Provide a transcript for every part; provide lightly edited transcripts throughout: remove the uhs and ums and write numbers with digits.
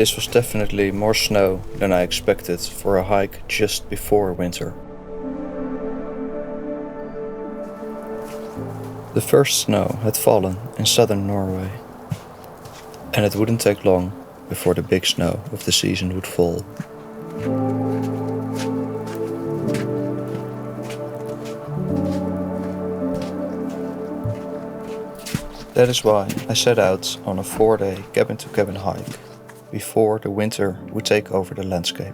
This was definitely more snow than I expected for a hike just before winter. The first snow had fallen in southern Norway, and it wouldn't take long before the big snow of the season would fall. That is why I set out on a 4-day cabin-to-cabin hike before the winter would take over the landscape.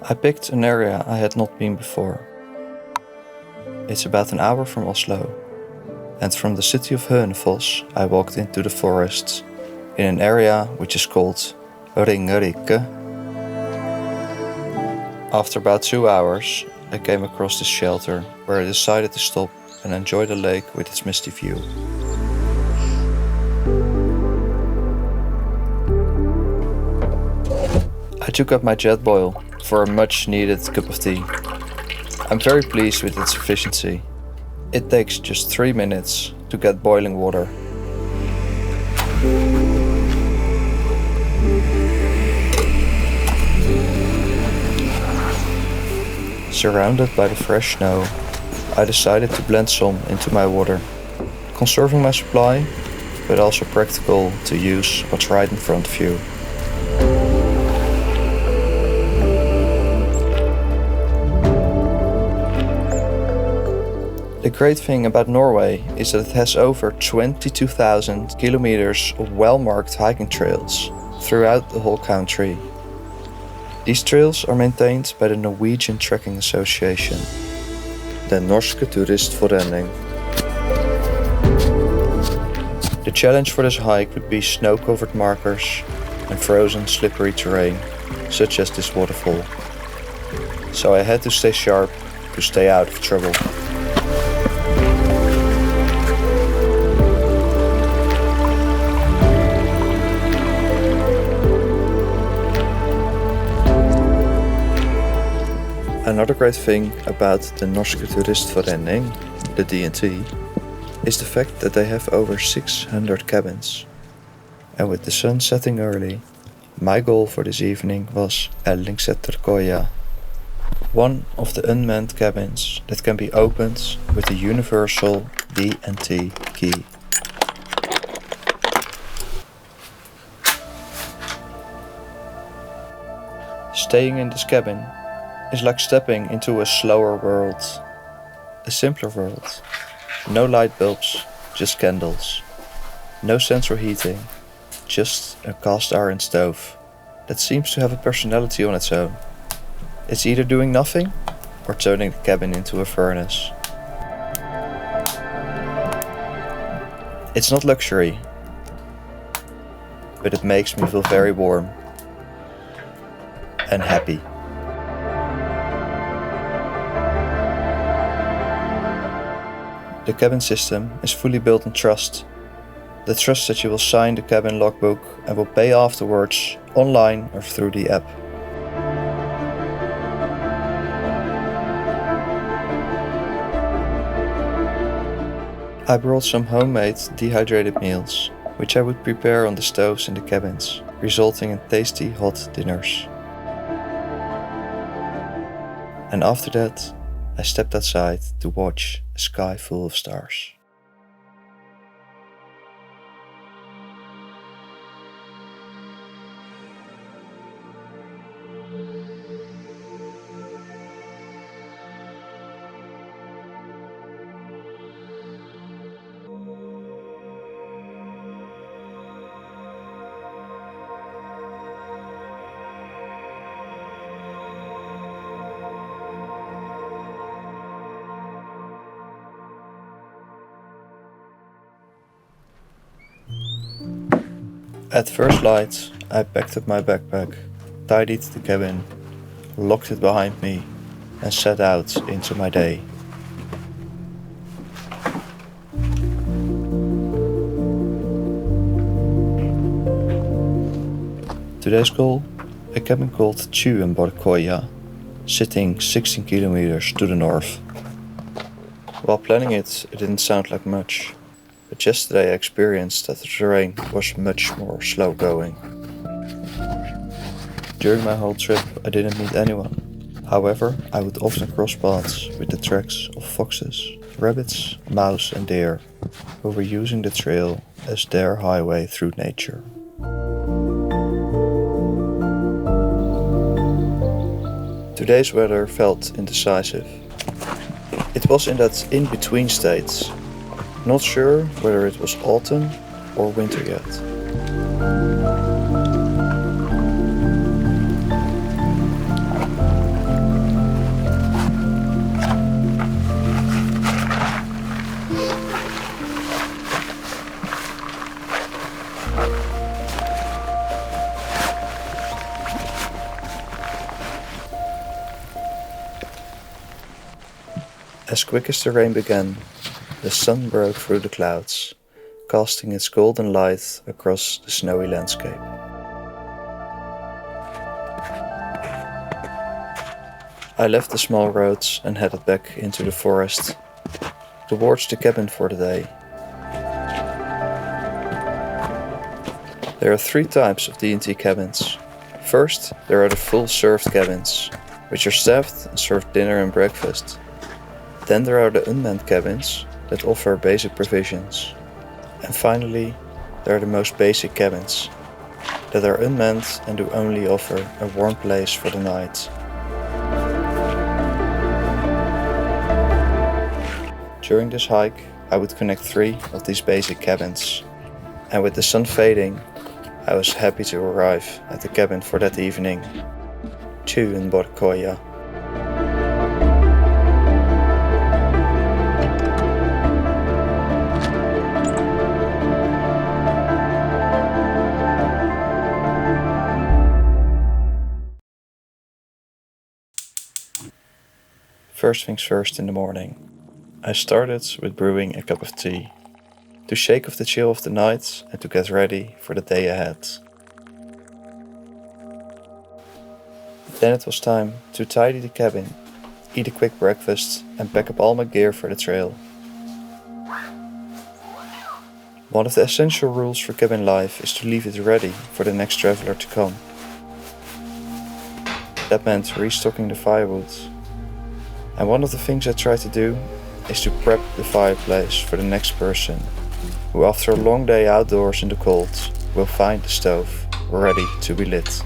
I picked an area I had not been before. It's about an hour from Oslo, and from the city of Hønefoss I walked into the forests in an area which is called Ringerike. After about 2 hours, I came across this shelter where I decided to stop and enjoy the lake with its misty view. I took up my Jetboil for a much needed cup of tea. I'm very pleased with its efficiency. It takes just 3 minutes to get boiling water. Surrounded by the fresh snow, I decided to blend some into my water, conserving my supply, but also practical to use what's right in front of you. The great thing about Norway is that it has over 22,000 kilometers of well-marked hiking trails throughout the whole country. These trails are maintained by the Norwegian Trekking Association, the Norske Turistforening. The challenge for this hike would be snow-covered markers and frozen slippery terrain, such as this waterfall. So I had to stay sharp to stay out of trouble. Another great thing about the Norske Turistforening, the DNT, is the fact that they have over 600 cabins. And with the sun setting early, my goal for this evening was Ellingseterkoia, one of the unmanned cabins that can be opened with the universal DNT key. Staying in this cabin is like stepping into a slower world, a simpler world. No light bulbs, just candles. No central heating, just a cast iron stove that seems to have a personality on its own. It's either doing nothing or turning the cabin into a furnace. It's not luxury, but it makes me feel very warm and happy. The cabin system is fully built on trust. The trust that you will sign the cabin logbook and will pay afterwards, online or through the app. I brought some homemade dehydrated meals, which I would prepare on the stoves in the cabins, resulting in tasty hot dinners. And after that, I stepped outside to watch a sky full of stars. At first light, I packed up my backpack, tidied the cabin, locked it behind me, and set out into my day. Today's goal, a cabin called Tjuenborgkoia, sitting 16 kilometers to the north. While planning it didn't sound like much, but yesterday I experienced that the terrain was much more slow going. During my whole trip I didn't meet anyone. However, I would often cross paths with the tracks of foxes, rabbits, mouse and deer, who were using the trail as their highway through nature. Today's weather felt indecisive. It was in that in-between state, not sure whether it was autumn or winter yet. As quick as the rain began, the sun broke through the clouds, casting its golden light across the snowy landscape. I left the small roads and headed back into the forest, towards the cabin for the day. There are 3 types of D&T cabins. First, there are the full-served cabins, which are staffed and serve dinner and breakfast. Then there are the unmanned cabins that offer basic provisions. And finally, there are the most basic cabins that are unmanned and do only offer a warm place for the night. During this hike, I would connect 3 of these basic cabins, and with the sun fading, I was happy to arrive at the cabin for that evening, Tuenborkoja. First things first in the morning, I started with brewing a cup of tea, to shake off the chill of the night and to get ready for the day ahead. Then it was time to tidy the cabin, eat a quick breakfast and pack up all my gear for the trail. One of the essential rules for cabin life is to leave it ready for the next traveler to come. That meant restocking the firewood. And one of the things I try to do is to prep the fireplace for the next person, who after a long day outdoors in the cold will find the stove ready to be lit.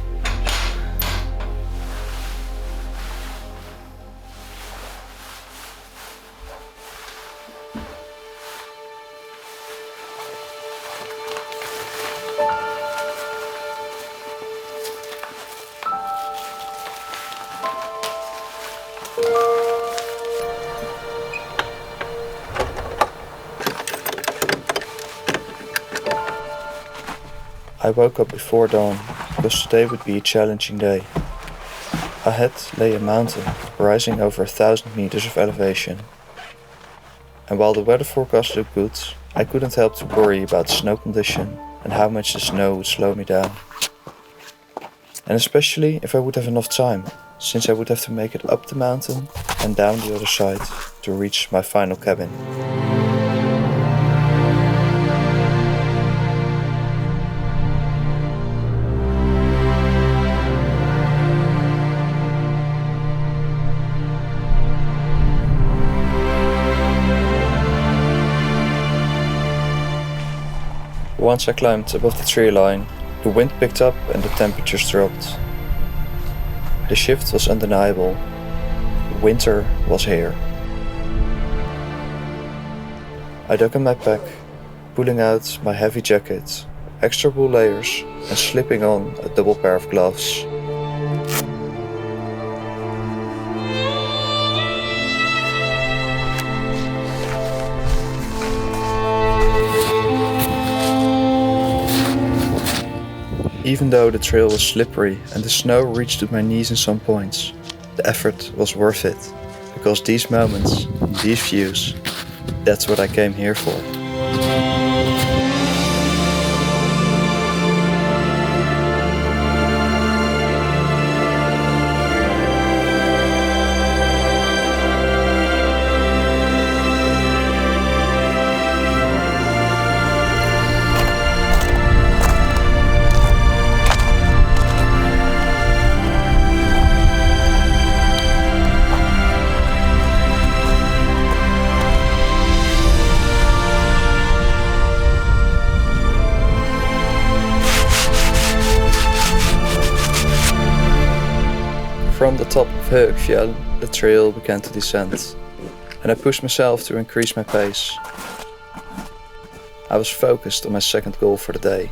I woke up before dawn, because today would be a challenging day. Ahead lay a mountain rising over 1,000 meters of elevation. And while the weather forecast looked good, I couldn't help to worry about the snow condition and how much the snow would slow me down. And especially if I would have enough time, since I would have to make it up the mountain and down the other side to reach my final cabin. Once I climbed above the tree line, the wind picked up and the temperatures dropped. The shift was undeniable. Winter was here. I dug in my pack, pulling out my heavy jacket, extra wool layers and slipping on a double pair of gloves. Even though the trail was slippery and the snow reached to my knees in some points, the effort was worth it, because these moments, these views, that's what I came here for. From the top of Högfjäll, the trail began to descend, and I pushed myself to increase my pace. I was focused on my second goal for the day,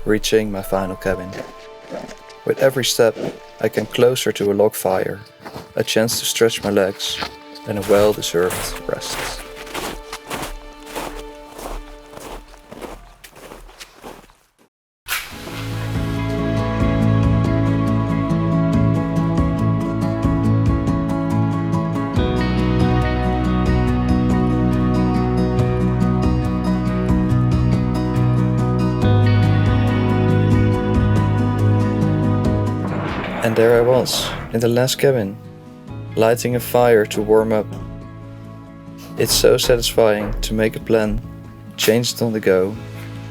reaching my final cabin. With every step, I came closer to a log fire, a chance to stretch my legs, and a well-deserved rest. And there I was, in the last cabin, lighting a fire to warm up. It's so satisfying to make a plan, change it on the go,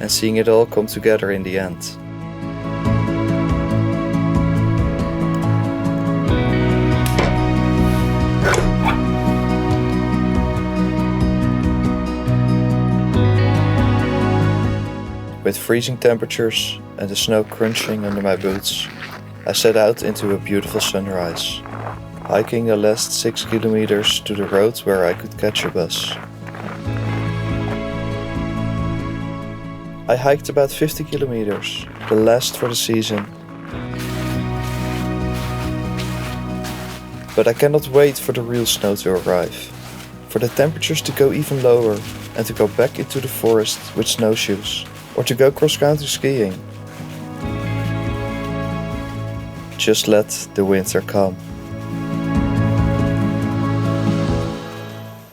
and seeing it all come together in the end. With freezing temperatures and the snow crunching under my boots, I set out into a beautiful sunrise, hiking the last 6 kilometers to the road where I could catch a bus. I hiked about 50 kilometers, the last for the season. But I cannot wait for the real snow to arrive, for the temperatures to go even lower and to go back into the forest with snowshoes, or to go cross-country skiing. Just let the winter come.